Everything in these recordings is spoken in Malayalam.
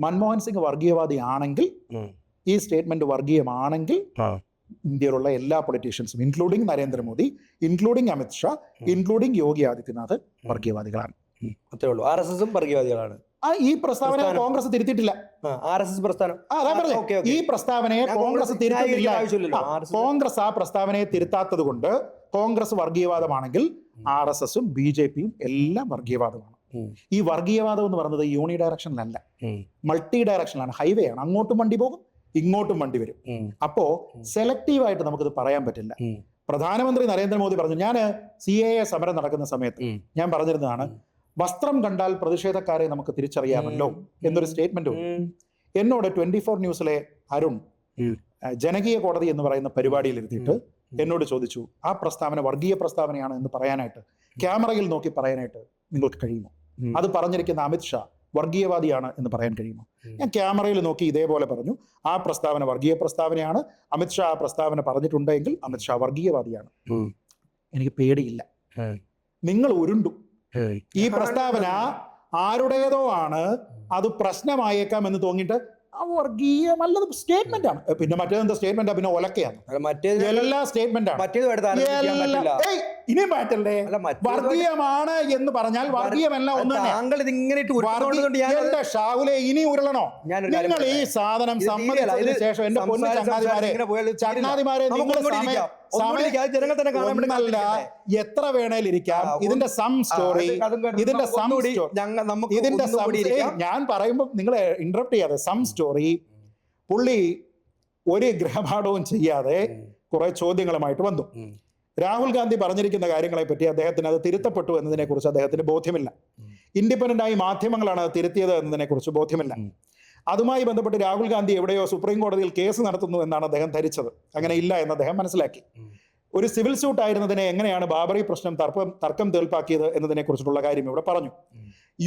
മൻമോഹൻ സിംഗ് വർഗീയവാദിയാണെങ്കിൽ, ഈ സ്റ്റേറ്റ്മെന്റ് വർഗീയമാണെങ്കിൽ ഇന്ത്യയിലുള്ള എല്ലാ പൊളിറ്റീഷ്യൻസും including Narendra Modi, including Amit Shah, including Yogi Adityanath വർഗീയവാദികളാണ്. അത്രേ ഉള്ളൂ. RSSും വർഗീയവാദികളാണ്. ഈ പ്രസ്താവന കോൺഗ്രസ് തിരുത്തിയിട്ടില്ല. RSS പ്രസ്ഥാനം ഈ പ്രസ്താവനയെ കോൺഗ്രസ് തിരുത്തിയില്ല. കോൺഗ്രസ് ആ പ്രസ്താവനയെ തിരുത്താത്തത് കൊണ്ട് കോൺഗ്രസ് വർഗീയവാദമാണെങ്കിൽ RSSും BJPയും എല്ലാം വർഗീയവാദമാണ്. ഈ വർഗീയവാദം എന്ന് പറയുന്നത് യൂണി ഡയറക്ഷനിലല്ല, മൾട്ടി ഡയറക്ഷനിലാണ്. ഹൈവേ ആണ്, അങ്ങോട്ടും വണ്ടി പോകും ഇങ്ങോട്ടും വണ്ടി വരും. അപ്പോ സെലക്റ്റീവായിട്ട് നമുക്കിത് പറയാൻ പറ്റില്ല. പ്രധാനമന്ത്രി നരേന്ദ്രമോദി പറഞ്ഞു, ഞാൻ CAA സമരം നടക്കുന്ന സമയത്ത് ഞാൻ പറഞ്ഞിരുന്നതാണ്, വസ്ത്രം കണ്ടാൽ പ്രതിഷേധക്കാരെ നമുക്ക് തിരിച്ചറിയാമല്ലോ എന്നൊരു സ്റ്റേറ്റ്മെന്റ് ഉണ്ട്. എന്നോട് 24 ന്യൂസിലെ അരുൺ ജനകീയ കോടതി എന്ന് പറയുന്ന പരിപാടിയിൽ ഇരുത്തിയിട്ട് എന്നോട് ചോദിച്ചു, ആ പ്രസ്താവന വർഗീയ പ്രസ്താവനയാണ് എന്ന് പറയാനായിട്ട്, ക്യാമറയിൽ നോക്കി പറയാനായിട്ട് നിങ്ങൾക്ക് കഴിയുമോ? അത് പറഞ്ഞിരിക്കുന്ന അമിത് ഷാ വർഗീയവാദിയാണ് എന്ന് പറയാൻ കഴിയുമോ? ഞാൻ ക്യാമറയിൽ നോക്കി ഇതേപോലെ പറഞ്ഞു, ആ പ്രസ്താവന വർഗീയ പ്രസ്താവനയാണ്. അമിത് ഷാ ആ പ്രസ്താവന പറഞ്ഞിട്ടുണ്ടെങ്കിൽ അമിത് ഷാ വർഗീയവാദിയാണ്. എനിക്ക് പേടിയില്ല. നിങ്ങൾ ഉരുണ്ടു. ഈ പ്രസ്താവന ആരുടേതോ ആണ്, അത് പ്രശ്നമായേക്കാം എന്ന് തോന്നിയിട്ട് വർഗീയമല്ലത് സ്റ്റേറ്റ്മെന്റ് ആണ്. പിന്നെ മറ്റേതെന്താ സ്റ്റേറ്റ്മെന്റ്? പിന്നെ ഒലക്കയാണ്. എല്ലാ സ്റ്റേറ്റ്മെന്റ് ആണ്. ഇനി മാറ്റല്ലേ? വർഗീയമാണ് എന്ന് പറഞ്ഞാൽ വർഗീയമല്ല ഒന്ന്. എന്റെ ഷാഹുലെ ഇനി ഉരുളണോ? നിങ്ങൾ ഈ സാധനം സമ്മതിച്ചതിന് ശേഷം എന്റെ പൊന്നു ചങ്ങാതിമാരെ എത്ര വേണേലിരിക്കാം. ഇതിന്റെ സം സ്റ്റോറി, ഞാൻ പറയുമ്പോൾ നിങ്ങൾ ഇന്ററപ്റ്റ് ചെയ്യാതെ, സം സ്റ്റോറി പുള്ളി ഒരു ഗ്രഹപാഠവും ചെയ്യാതെ കുറെ ചോദ്യങ്ങളുമായിട്ട് വന്നു. രാഹുൽ ഗാന്ധി പറഞ്ഞിരിക്കുന്ന കാര്യങ്ങളെ പറ്റി അദ്ദേഹത്തിന് അത് തിരുത്തപ്പെട്ടു എന്നതിനെ കുറിച്ച് അദ്ദേഹത്തിന് ബോധ്യമില്ല. ഇൻഡിപെൻഡന്റ് ആയി മാധ്യമങ്ങളാണ് അത് തിരുത്തിയത് എന്നതിനെ കുറിച്ച് ബോധ്യമില്ല. അതുമായി ബന്ധപ്പെട്ട് രാഹുൽ ഗാന്ധി എവിടെയോ സുപ്രീം കോടതിയിൽ കേസ് നടത്തുന്നു എന്നാണ് അദ്ദേഹം ധരിച്ചത്. അങ്ങനെ ഇല്ല എന്ന് അദ്ദേഹം മനസ്സിലാക്കി. ഒരു സിവിൽ സ്യൂട്ട് ആയിരുന്നതിനെ എങ്ങനെയാണ് ബാബറി പ്രശ്നം തർക്കം തീർപ്പാക്കിയത് എന്നതിനെ കുറിച്ചിട്ടുള്ള കാര്യം ഇവിടെ പറഞ്ഞു.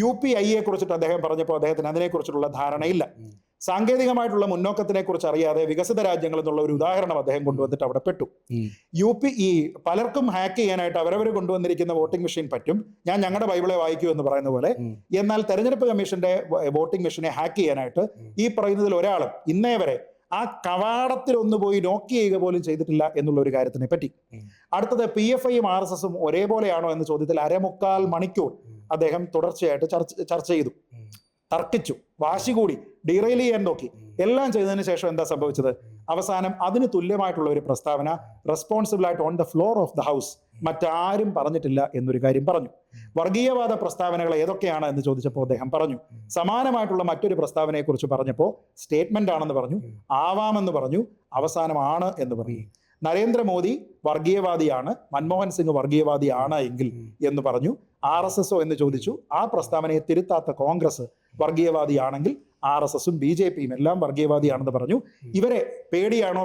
UPIയെ കുറിച്ചിട്ട് അദ്ദേഹം പറഞ്ഞപ്പോൾ അദ്ദേഹത്തിന് അതിനെക്കുറിച്ചിട്ടുള്ള ധാരണയില്ല. സാങ്കേതികമായിട്ടുള്ള മുന്നോക്കത്തിനെ കുറിച്ച് അറിയാതെ വികസിത രാജ്യങ്ങൾ എന്നുള്ള ഒരു ഉദാഹരണം അദ്ദേഹം കൊണ്ടുവന്നിട്ട് അവിടെ പെട്ടു. പലർക്കും ഹാക്ക് ചെയ്യാനായിട്ട് അവരവർ കൊണ്ടുവന്നിരിക്കുന്ന വോട്ടിംഗ് മെഷീൻ പറ്റും, ഞാൻ ഞങ്ങളുടെ ബൈബിളെ വായിക്കൂ എന്ന് പറയുന്ന പോലെ. എന്നാൽ തെരഞ്ഞെടുപ്പ് കമ്മീഷന്റെ വോട്ടിംഗ് മെഷീനെ ഹാക്ക് ചെയ്യാനായിട്ട് ഈ പറയുന്നതിൽ ഒരാളും ഇന്നേ വരെ ആ കവാടത്തിൽ ഒന്ന് പോയി നോക്ക് ചെയ്യുക പോലും ചെയ്തിട്ടില്ല എന്നുള്ള ഒരു കാര്യത്തിനെ പറ്റി. അടുത്തത് PFIയും RSSും ഒരേപോലെയാണോ എന്ന ചോദ്യത്തിൽ 1.25 മണിക്കൂർ അദ്ദേഹം തുടർച്ചയായിട്ട് ചർച്ച ചെയ്തു, തർക്കിച്ചു, വാശി കൂടി, ഡീറെയിൽ ചെയ്യാൻ നോക്കി. എല്ലാം ചെയ്തതിന് ശേഷം എന്താ സംഭവിച്ചത്? അവസാനം അതിന് തുല്യമായിട്ടുള്ള ഒരു പ്രസ്താവന റെസ്പോൺസിബിൾ ആയിട്ട് on the floor of the house മറ്റാരും പറഞ്ഞിട്ടില്ല എന്നൊരു കാര്യം പറഞ്ഞു. വർഗീയവാദ പ്രസ്താവനകൾ ഏതൊക്കെയാണ് എന്ന് ചോദിച്ചപ്പോൾ അദ്ദേഹം പറഞ്ഞു. സമാനമായിട്ടുള്ള മറ്റൊരു പ്രസ്താവനയെ കുറിച്ച് പറഞ്ഞപ്പോൾ സ്റ്റേറ്റ്മെന്റ് ആണെന്ന് പറഞ്ഞു, ആവാമെന്ന് പറഞ്ഞു, അവസാനമാണ് എന്ന് പറഞ്ഞു. നരേന്ദ്രമോദി വർഗീയവാദിയാണ്, മൻമോഹൻ സിംഗ് വർഗീയവാദിയാണ് എങ്കിൽ എന്ന് പറഞ്ഞു. RSSോ എന്ന് ചോദിച്ചു. ആ പ്രസ്താവനയെ തിരുത്താത്ത കോൺഗ്രസ് വർഗീയവാദിയാണെങ്കിൽ RSSും BJPയും എല്ലാം വർഗീയവാദിയാണെന്ന് പറഞ്ഞു. ഇവരെ പേടിയാണോ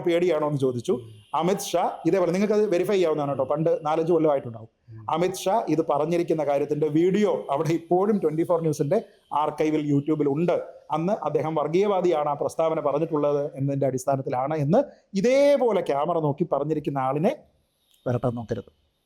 എന്ന് ചോദിച്ചു. അമിത് ഷാ ഇതേപോലെ, നിങ്ങൾക്ക് അത് വെരിഫൈ ചെയ്യാവുന്നതാണ് കേട്ടോ, പണ്ട് 4-5 കൊല്ലമായിട്ടുണ്ടാവും. അമിത് ഷാ ഇത് പറഞ്ഞിരിക്കുന്ന കാര്യത്തിന്റെ വീഡിയോ അവിടെ ഇപ്പോഴും 24 ന്യൂസിന്റെ ആർക്കൈവിൽ യൂട്യൂബിൽ ഉണ്ട്. അന്ന് അദ്ദേഹം വർഗീയവാദിയാണ് ആ പ്രസ്താവന പറഞ്ഞിട്ടുള്ളത് എന്നതിന്റെ അടിസ്ഥാനത്തിലാണ് എന്ന് ഇതേപോലെ ക്യാമറ നോക്കി പറഞ്ഞിരിക്കുന്ന ആളിനെ വരട്ടാൻ നോക്കരുത്.